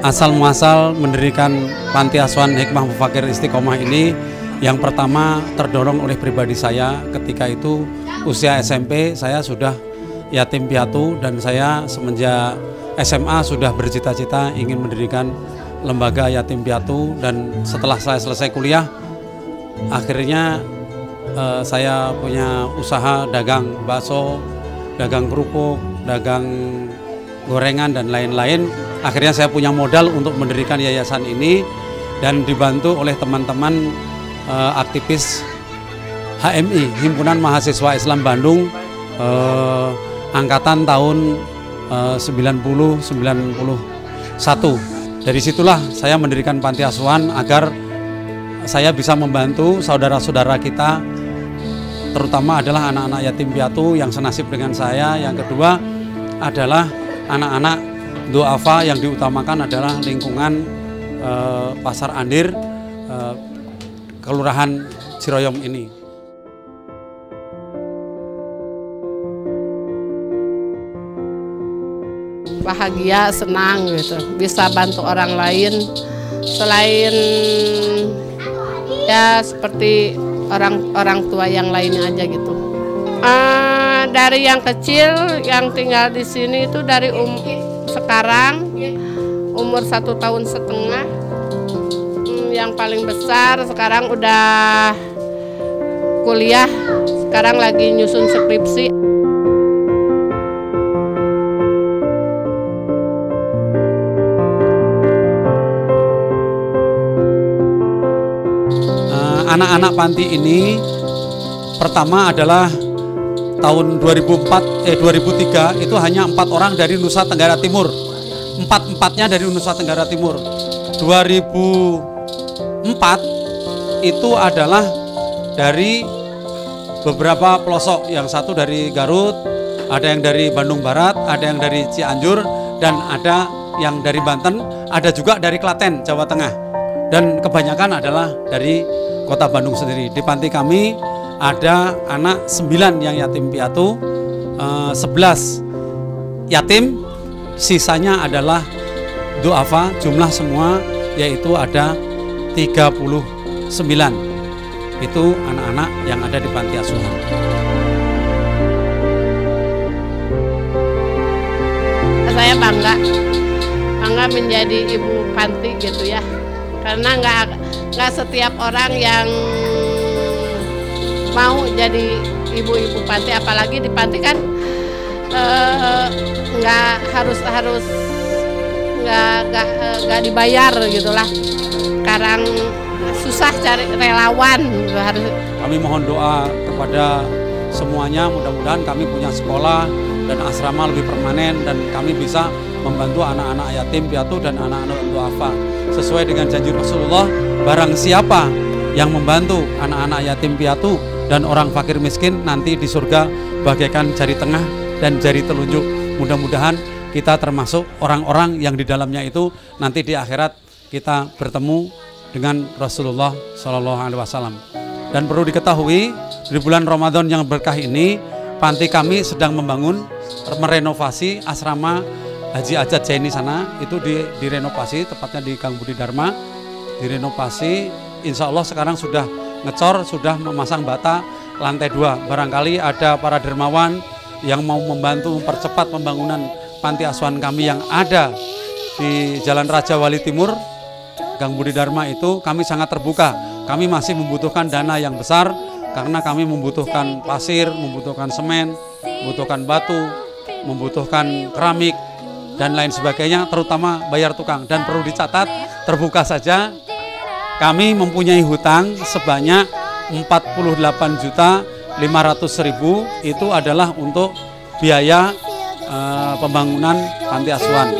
asal muasal mendirikan Panti Asuhan Hikmah Mufakir Istiqomah ini, yang pertama terdorong oleh pribadi saya. Ketika itu usia SMP saya sudah yatim piatu, dan saya semenjak SMA sudah bercita-cita ingin mendirikan lembaga yatim piatu. Dan setelah saya selesai kuliah, akhirnya saya punya usaha dagang bakso, dagang kerupuk, dagang gorengan dan lain-lain. Akhirnya saya punya modal untuk mendirikan yayasan ini, dan dibantu oleh teman-teman aktivis HMI, Himpunan Mahasiswa Islam Bandung, angkatan tahun 90-91. Dari situlah saya mendirikan panti asuhan agar saya bisa membantu saudara-saudara kita, terutama adalah anak-anak yatim piatu yang senasib dengan saya. Yang kedua adalah anak-anak duafa, yang diutamakan adalah lingkungan Pasar Andir, Kelurahan Ciroyom ini. Bahagia, senang gitu, bisa bantu orang lain selain ya seperti orang tua yang lainnya aja gitu. Dari yang kecil yang tinggal di sini itu dari sekarang umur 1,5 tahun, yang paling besar sekarang udah kuliah, sekarang lagi nyusun skripsi. Anak-anak panti ini pertama adalah tahun 2003 itu hanya 4 orang dari Nusa Tenggara Timur, 4-4-nya dari Nusa Tenggara Timur. 2004 itu adalah dari beberapa pelosok, yang satu dari Garut, ada yang dari Bandung Barat, ada yang dari Cianjur, dan ada yang dari Banten, ada juga dari Klaten, Jawa Tengah, dan kebanyakan adalah dari Kota Bandung sendiri. Di panti kami ada anak 9 yang yatim piatu, 11 yatim, sisanya adalah duafa. Jumlah semua yaitu ada 39. Itu anak-anak yang ada di panti asuhan. Saya bangga menjadi ibu panti gitu ya, karena nggak setiap orang yang mau jadi ibu-ibu panti, apalagi di panti kan nggak dibayar gitulah. Sekarang susah cari relawan. Kami mohon doa kepada semuanya, mudah-mudahan kami punya sekolah dan asrama lebih permanen, dan kami bisa membantu anak-anak yatim piatu dan anak-anak duafa. Sesuai dengan janji Rasulullah, barang siapa yang membantu anak-anak yatim piatu dan orang fakir miskin, nanti di surga bagaikan jari tengah dan jari telunjuk. Mudah-mudahan kita termasuk orang-orang yang di dalamnya itu nanti di akhirat kita bertemu dengan Rasulullah SAW. Dan perlu diketahui, di bulan Ramadan yang berkah ini, panti kami sedang membangun, merenovasi asrama Haji Ajat Jaini sana. Itu direnovasi, tepatnya di Gang Budi Dharma, direnovasi. Insya Allah sekarang sudah ngecor, sudah memasang bata lantai 2. Barangkali ada para dermawan yang mau membantu mempercepat pembangunan panti asuhan kami yang ada di Jalan Raja Wali Timur, Gang Budi Dharma itu. Kami sangat terbuka. Kami masih membutuhkan dana yang besar, karena kami membutuhkan pasir, membutuhkan semen, membutuhkan batu, membutuhkan keramik, dan lain sebagainya, terutama bayar tukang. Dan perlu dicatat, terbuka saja, kami mempunyai hutang sebanyak 48.500.000, itu adalah untuk biaya pembangunan panti asuhan.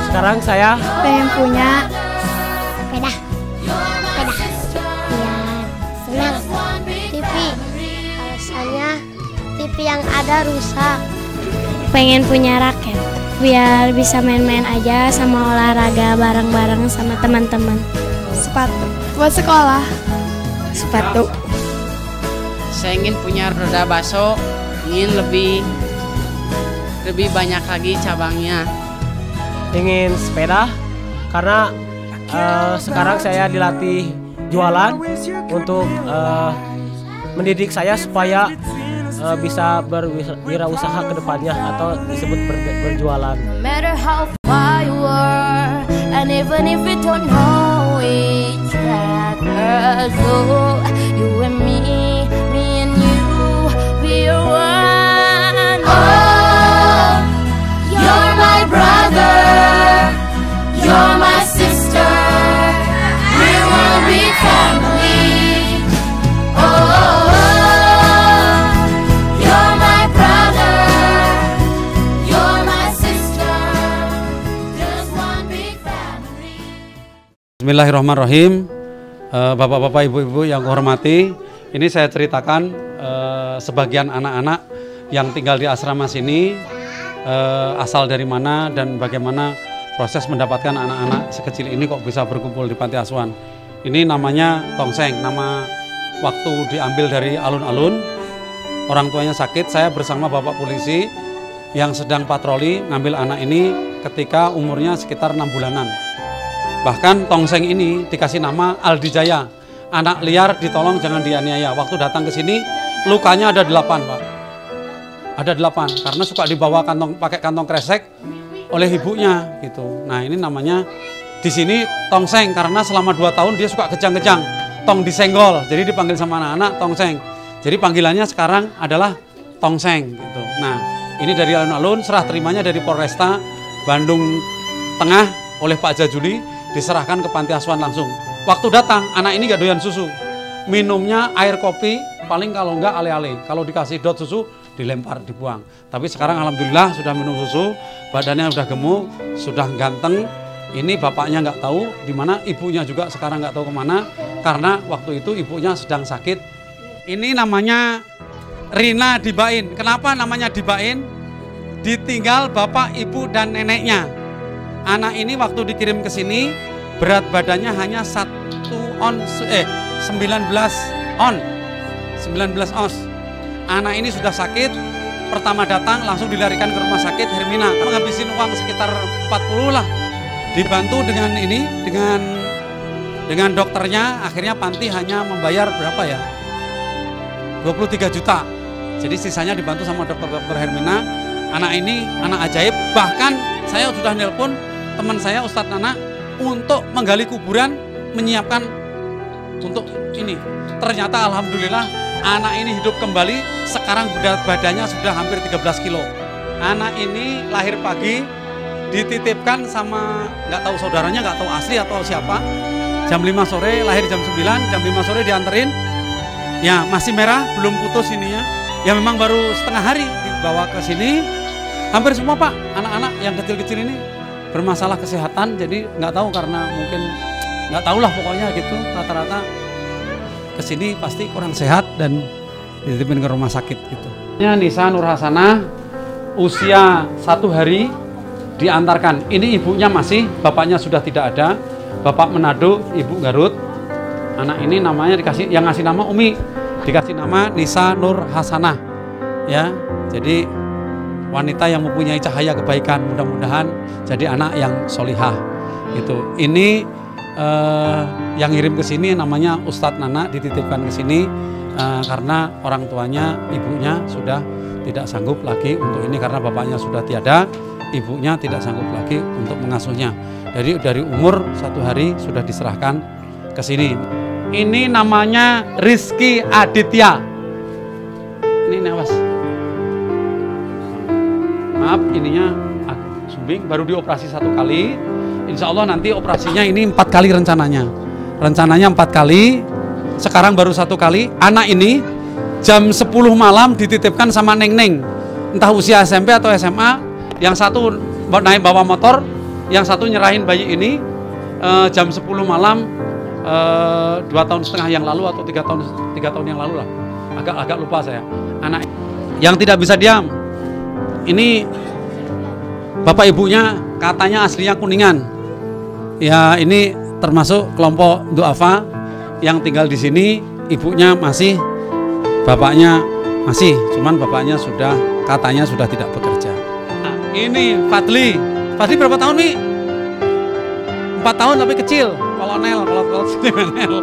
Sekarang saya pengen punya sepeda biar senang. TV, alasannya TV yang ada rusak. Pengen punya raket biar bisa main-main aja sama olahraga bareng-bareng sama teman-teman. Sepatu. Buat sekolah. Sepatu. Saya ingin punya roda bakso, ingin lebih banyak lagi cabangnya. Ingin sepeda karena sekarang saya dilatih jualan untuk mendidik saya supaya bisa berwirausaha ke depannya atau disebut berjualan. No matter how far you are, and even if you don't know each other, so you and me and you, we are one. Oh, you're my brother, you're my sister, we will be family. Oh, you're my brother, you're my sister, just one big family. Bismillahirrahmanirrahim. Bapak-bapak, ibu-ibu yang hormati, ini saya ceritakan sebagian anak-anak yang tinggal di asrama sini, asal dari mana dan bagaimana proses mendapatkan anak-anak sekecil ini kok bisa berkumpul di panti asuhan. Ini namanya tongseng, nama waktu diambil dari alun-alun. Orang tuanya sakit, saya bersama bapak polisi yang sedang patroli ngambil anak ini ketika umurnya sekitar 6 bulanan. Bahkan tongseng ini dikasih nama Aldi Jaya. Anak liar ditolong, jangan dianiaya. Waktu datang ke sini lukanya ada 8, Pak. Ada 8 karena suka dibawa pakai kantong kresek oleh ibunya gitu. Nah, ini namanya di sini tongseng karena selama 2 tahun dia suka kejang-kejang, tong disenggol. Jadi dipanggil sama anak-anak tongseng. Jadi panggilannya sekarang adalah tongseng gitu. Nah, ini dari alun-alun, serah terimanya dari Polresta Bandung Tengah oleh Pak Jajuli, diserahkan ke panti asuhan langsung. Waktu datang, anak ini gak doyan susu. Minumnya air kopi, paling kalau enggak ale-ale. Kalau dikasih dot susu, dilempar, dibuang. Tapi sekarang alhamdulillah sudah minum susu, badannya sudah gemuk, sudah ganteng. Ini bapaknya nggak tahu di mana, ibunya juga sekarang nggak tahu kemana, karena waktu itu ibunya sedang sakit. Ini namanya Rina Dibain. Kenapa namanya Dibain? Ditinggal bapak, ibu, dan neneknya. Anak ini waktu dikirim ke sini berat badannya hanya 19 ons. Anak ini sudah sakit, pertama datang langsung dilarikan ke rumah sakit Hermina. Menghabisin uang sekitar 40 lah. Dibantu dengan ini, dengan dokternya, akhirnya panti hanya membayar berapa ya? 23 juta. Jadi sisanya dibantu sama dokter-dokter Hermina. Anak ini anak ajaib, bahkan saya sudah nelpon teman saya Ustadz Nana untuk menggali kuburan, menyiapkan untuk ini. Ternyata alhamdulillah anak ini hidup kembali, sekarang berat badannya sudah hampir 13 kilo. Anak ini lahir pagi, dititipkan sama nggak tahu saudaranya, nggak tahu asli atau siapa. Jam 5 sore, lahir jam 9, jam 5 sore dianterin. Ya masih merah, belum putus ininya. Ya memang baru setengah hari dibawa ke sini. Hampir semua Pak, anak-anak yang kecil-kecil ini bermasalah kesehatan, jadi nggak tahu karena mungkin nggak tahu lah pokoknya gitu. Rata-rata kesini pasti kurang sehat dan dititipin ke rumah sakit gitu. Nisa Nur Hasanah usia 1 hari diantarkan. Ini ibunya masih, bapaknya sudah tidak ada. Bapak Manado, ibu Garut. Anak ini namanya dikasih, yang ngasih nama Umi, dikasih nama Nisa Nur Hasanah. Ya, jadi wanita yang mempunyai cahaya kebaikan, mudah-mudahan jadi anak yang solihah. Gitu. Ini yang ngirim ke sini namanya Ustadz Nana, dititipkan ke sini karena orang tuanya, ibunya sudah tidak sanggup lagi untuk ini karena bapaknya sudah tiada, ibunya tidak sanggup lagi untuk mengasuhnya. Dari umur 1 hari sudah diserahkan ke sini. Ini namanya Rizky Aditya. Ini Nawas. Maaf, ininya sumbing, baru dioperasi 1 kali. Insya Allah nanti operasinya ini 4 kali rencananya. Rencananya 4 kali, sekarang baru 1 kali. Anak ini jam 10 malam dititipkan sama Neng-Neng. Entah usia SMP atau SMA. Yang satu naik bawa motor, yang satu nyerahin bayi ini jam 10 malam 2,5 tahun yang lalu atau 3 tahun yang lalu lah. Agak lupa saya. Anak yang tidak bisa diam. Ini bapak ibunya katanya aslinya Kuningan. Ya ini termasuk kelompok duafa yang tinggal di sini. Ibunya masih, bapaknya masih, cuman bapaknya katanya sudah tidak bekerja. Nah, ini Fadli. Fadli berapa tahun nih? 4 tahun tapi kecil, kolonel, kalau kolonel.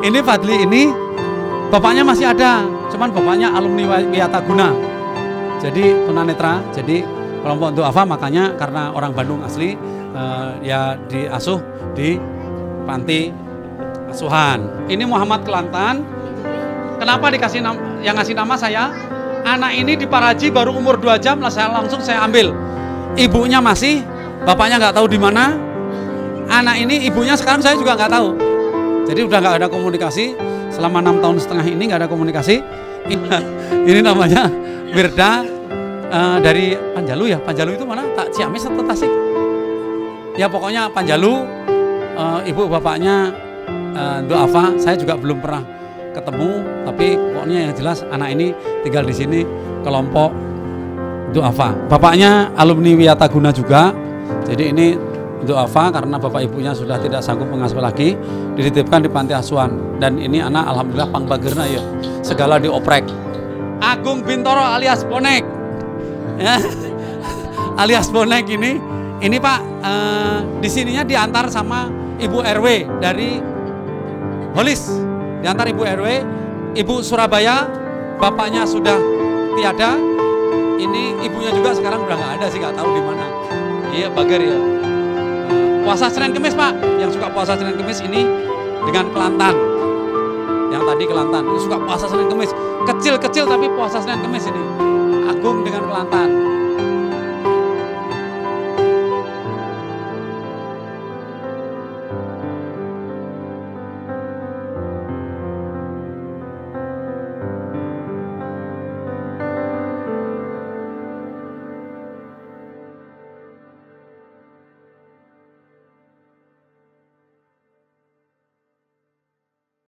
Ini Fadli ini, bapaknya masih ada, cuman bapaknya alumni Wiataguna. Jadi tunanetra, jadi kelompok duafa, makanya karena orang Bandung asli ya diasuh di panti asuhan. Ini Muhammad Kelantan. Kenapa dikasih yang ngasih nama saya? Anak ini di Paraji baru umur 2 jam lah langsung saya ambil. Ibunya masih, bapaknya nggak tahu di mana. Anak ini ibunya sekarang saya juga nggak tahu. Jadi udah nggak ada komunikasi selama 6 tahun setengah ini, nggak ada komunikasi. Ini namanya Wirda dari Panjalu ya. Panjalu itu mana? Tak Ciamis atau Tasik? Ya pokoknya Panjalu. Ibu bapaknya duafa. Saya juga belum pernah ketemu, tapi pokoknya yang jelas anak ini tinggal di sini kelompok duafa. Bapaknya alumni Wiataguna juga. Jadi ini duafa karena bapak ibunya sudah tidak sanggup mengasuh lagi, dititipkan di panti asuhan. Dan ini anak alhamdulillah pangbagerna ya, segala dioprek. Agung Bintoro alias Bonek. Ya. Alias Bonek ini Pak di sininya diantar sama Ibu RW dari Holis. Diantar Ibu RW, Ibu Surabaya, bapaknya sudah tiada. Ini ibunya juga sekarang udah nggak ada sih, nggak tahu di mana. Iya, bager ya. Puasa Senin Kemis Pak, yang suka puasa Senin Kemis ini dengan Kelantan. Yang tadi Kelantan, suka puasa Senin Kemis. Kecil-kecil tapi puasa Senin Kemis ini. Agung dengan Kelantan.